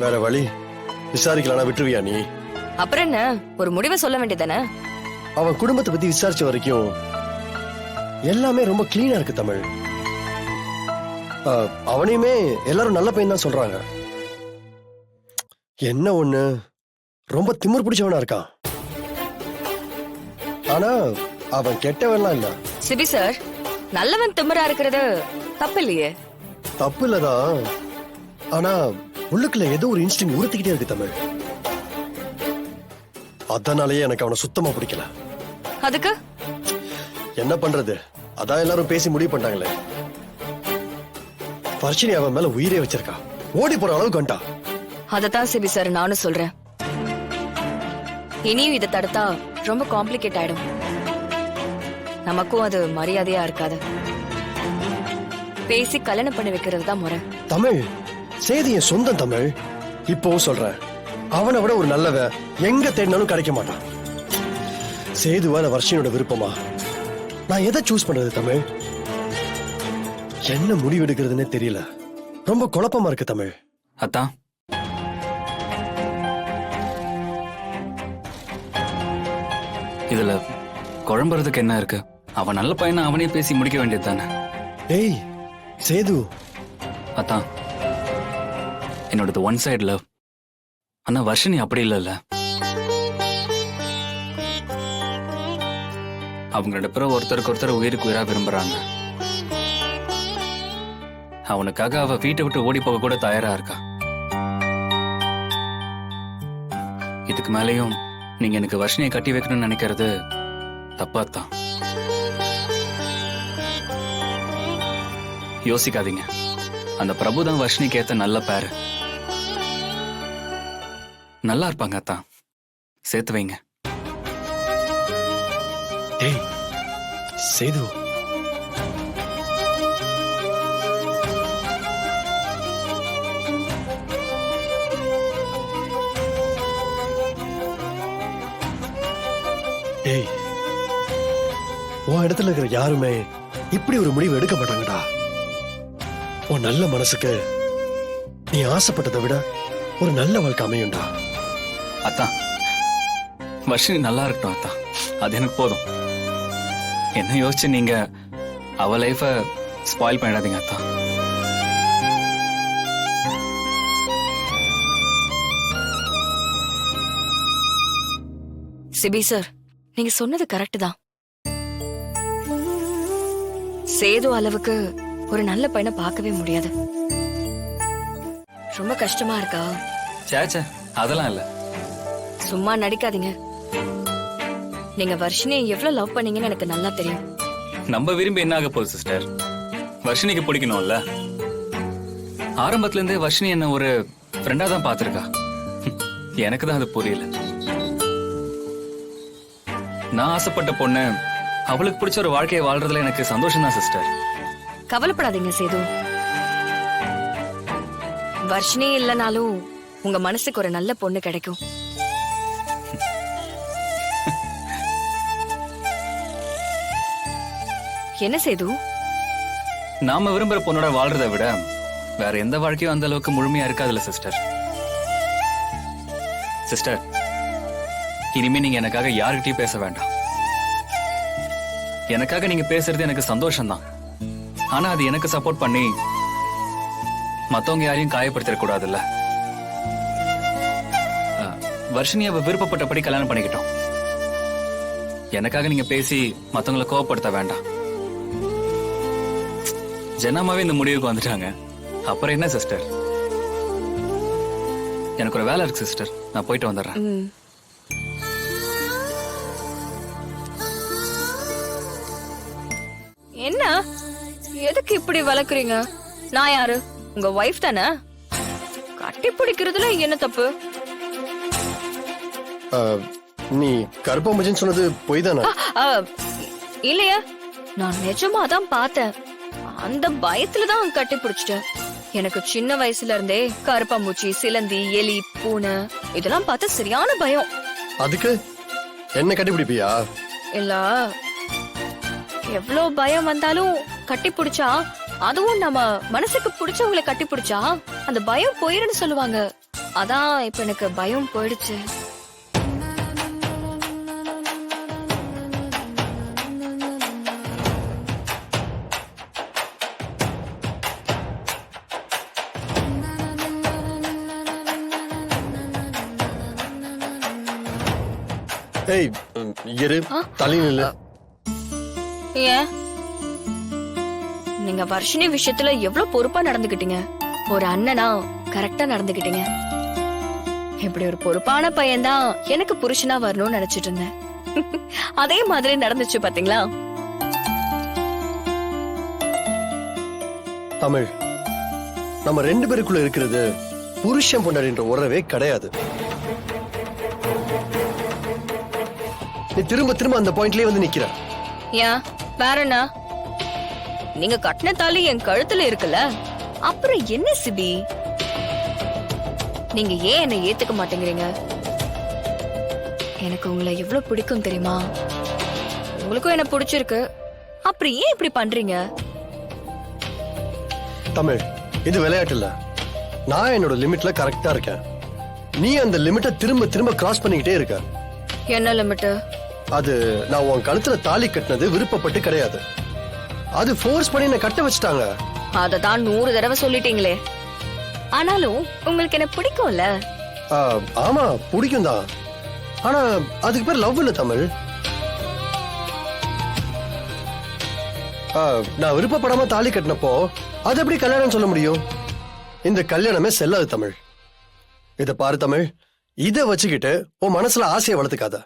வேற வழி விசாரிக்கலாம் விட்டுருவியா நீ? அப்புறம் என்ன, ஒரு முடிவை சொல்ல வேண்டியதானே? அவன் குடும்பத்தை பத்தி விசாரிச்ச வரைக்கும் எல்லாமே ரொம்ப கிளீனா இருக்கு தமிழ். அவனையுமே எல்லாரும் நல்ல பையன் தான் சொல்றாங்க. என்ன ஒண்ணு, ரொம்ப திமிர் பிடிச்சவனா இருக்கான். ஆனா அவன் கெட்டவன்லாம் இல்ல. சிபி சார், நல்லவன் திமிரா இருக்கிறது தப்பு இல்லையே. தப்பு இல்லதான், ஆனா உள்ளுக்குள்ள ஏதோ ஒரு இன்ஸ்டிங் உறுத்திக்கிட்டே இருக்கு தமிழ். அதனாலயே எனக்கு அவனை சுத்தமா பிடிக்கல. அதுக்கு என்ன பண்றது, அதான் எல்லாரும் பேசி முடிவு பண்ணிட்டாங்களே. வர்ஷினி அவன் மேல உயிரே வச்சிருக்கா, ஓடி போற அளவுக்கு வந்துட்டா. அதத்தான் சிபி சார் நானும் சொல்றேன். இனியும் இதை தடுத்தா ரொம்ப காம்ப்ளிகேட் ஆயிடும். நமக்கும் அது மரியாதையா இருக்காது. பேசி கல்யாணம் பண்ணி வைக்கிறது தான் முறை. தமிழ், சேதி என் சொந்தம் தமிழ். இப்பவும் சொல்றேன், அவனை விட ஒரு நல்லவ எங்க தேடினாலும் கிடைக்க மாட்டான். சேதுவா இல்ல வர்ஷினியோட விருப்பமா, நான் எதை சூஸ் பண்றது தமிழ்? என்ன முடிவெடுக்கிறதுனே தெரியல, ரொம்ப குழப்பமா இருக்கு தமிழ். அத்தான், இதுல குழம்புறதுக்கு என்ன இருக்கு? அவன் நல்ல பையனா அவனே பேசி முடிக்க வேண்டியது தானே. ஏய் சேது, அத்தான், என்னோடது ஒன் சைடு லவ். ஆனா வர்ஷினி அப்படி இல்லைல்ல. அவங்க 2 பேரும் ஒருத்தருக்கு ஒருத்தர் உயிருக்கு உயிரா விரும்புறாங்க. அவனுக்காக அவ வீட்டை விட்டு ஓடி போக கூட தயாரா இருக்கா. இதுக்கு மேலேயும் நீங்க எனக்கு வர்ஷினியை கட்டி வைக்கணும்னு நினைக்கிறது தப்பாத்தான். யோசிக்காதீங்க, அந்த பிரபு தான் வர்ஷினிக்கு ஏத்த நல்ல பேரு. நல்லா இருப்பாங்க அத்தான், சேர்த்து வைங்க. ஏய் சேது, ஏய் உன் இடத்துல இருக்கிற யாருமே இப்படி ஒரு முடிவு எடுக்க மாட்டாங்கடா. உன் நல்ல மனசுக்கு நீ ஆசைப்பட்டதை விட ஒரு நல்ல வாழ்க்கை அமையும்டா. அத்தான், வர்ஷினி நல்லா இருக்கட்டும் அத்தான், அது எனக்கு போதும். என்ன யோசிச்சு நீங்க அவ லைஃப ஸ்பாயில் பண்ணிடாதீங்க அத்தான். சிபி சார், நீங்க சொன்னது கரெக்ட் தான். சேது அளவுக்கு ஒரு நல்ல பையனை பார்க்கவே முடியாது. ரொம்ப கஷ்டமா இருக்கா? சேச்சே, அதெல்லாம் இல்ல. சும்மா நடிக்காதீங்க. நீங்க வர்ஷினியை எவ்வளவு லவ் பண்ணீங்கன்னு எனக்கு நல்லா தெரியும். நம்ம விரும்பி என்ன ஆக போகுது சிஸ்டர்? வர்ஷினிக்கு பிடிக்கணும்ல. ஆரம்பத்துல இருந்தே வர்ஷினி என்ன ஒரு ஃப்ரெண்டா தான் பாத்திருக்கா. எனக்கு தான் அது புரியல. நான் ஆசைப்பட்ட பொண்ணு அவளுக்கு பிடிச்ச ஒரு வாழ்க்கையை வாழ்றதுல எனக்கு சந்தோஷம் தான் சிஸ்டர். கவலைப்படாதீங்க சேது. வர்ஷினி இல்லனாலும் உங்க மனசுக்கு ஒரு நல்ல பொண்ணு கிடைக்கும். என்ன சேது? நாம விரும்புற பொண்ணோட வாழ்றதை விட வேற எந்த வாழ்க்கையும் அந்த அளவுக்கு முழுமையா இருக்காதுல்ல சிஸ்டர். சிஸ்டர், இனிமே நீங்க எனக்காக யாருக்கிட்டையும் பேச வேண்டாம். எனக்காக நீங்க பேசுறது எனக்கு சந்தோஷம் தான். ஆனா அது எனக்கு சப்போர்ட் பண்ணி மத்தவங்க யாரையும் காயப்படுத்திட கூடாதுல்ல. வர்ஷினி அவ விருப்பப்பட்டபடி கல்யாணம் பண்ணிக்கிட்டோம். எனக்காக நீங்க பேசி மத்தவங்களை கோவப்படுத்த வேண்டாம். ஜனமாவே இந்த முடிவுக்கு வந்துட்டாங்க, அப்புறம் என்ன சிஸ்டர்? எனக்கு ஒரு வேலை இருக்கு சிஸ்டர், நான் போயிட்டு வந்துடுறேன். என்ன, எதுக்கு இப்படி வளர்க்குறீங்க? நான் யாரு? உங்க வைஃப் தானே. கட்டி பிடிக்கிறதுல என்ன தப்பு? நீ கருப்பாம்பூச்சின்னு சொன்னது பொய் தானே? இல்லையா, நான் நிஜமா தான் பார்த்தேன். அந்த பயத்துலதான் கட்டி பிடிச்சிட்டேன். எனக்கு சின்ன வயசுல இருந்தே கருப்பாம்பூச்சி, சிலந்தி, எலி, பூனை இதெல்லாம் பார்த்தா சரியான பயம். அதுக்கு என்ன கட்டிப்பிடிப்பியா? இல்ல, எவ்வளவு பயம் வந்தாலும் கட்டி பிடிச்சா, அதுவும் நம்ம மனசுக்கு பிடிச்சவங்களை கட்டி பிடிச்சா அந்த பயம் போயிருன்னு சொல்லுவாங்க. அதான் இப்ப எனக்கு பயம் போயிடுச்சு. ஏய் இரு, தள்ளி நில்லு. ஏன் நீங்க வர்ஷினி விஷயத்துல எவ்வளவு பொறுப்பா நடந்துக்கிட்டீங்க. ஒரு அண்ணனா கரெக்டா நடந்துக்கிட்டீங்க. இப்படி ஒரு பொறுப்பான பையன்தான் எனக்கு புருஷனா வரணும்னு நினைச்சிட்டு இருந்தேன். அதே மாதிரி நடந்துச்சு பாத்தீங்களா? தமிழ், நம்ம 2 பேருக்குள்ள இருக்கிறது புருஷன் பொண்டாடின்ற உறவே கிடையாது. நீ திரும்ப திரும்ப அந்த பாயிண்ட்லயே வந்து நிக்கிற. ஏன் வேற என்ன? நீங்க கட்டின தாலி என் கழுத்துல இருக்குல்ல, அப்புறம் என்ன சிபி? நீங்க ஏன் என்னை ஏத்துக்க மாட்டேங்கிறீங்க? எனக்கு உங்களை எவ்வளவு பிடிக்கும் தெரியுமா? உங்களுக்கும் என்ன பிடிச்சிருக்கு, அப்புறம் ஏன் இப்படி பண்றீங்க? தமிழ், இது விளையாட்டு இல்ல. நான் என்னோட லிமிட்ல கரெக்டா இருக்கேன். நீ அந்த லிமிட்டை திரும்ப திரும்ப கிராஸ் பண்ணிக்கிட்டே இருக்க. என்ன லிமிட்? அது நான் உன் கழுத்துல தாலி கட்டினது விருப்பப்பட்டு கிடையாது. அது ஃபோர்ஸ் பண்ணி என்ன கட்ட வச்சுட்டாங்க. அததான் 100 தடவை சொல்லிட்டீங்களே. ஆனாலும் உங்களுக்கு என்ன பிடிக்கும்ல? ஆமா பிடிக்கும் தான். ஆனா அதுக்கு பேர் லவ் இல்ல தமிழ். நான் விருப்பப்படாம தாலி கட்டினப்போ அது எப்படி கல்யாணம் சொல்ல முடியும்? இந்த கல்யாணமே செல்லாது தமிழ். இத பாரு தமிழ், இத வச்சுக்கிட்டு உன் மனசுல ஆசையை வளர்த்துக்காத.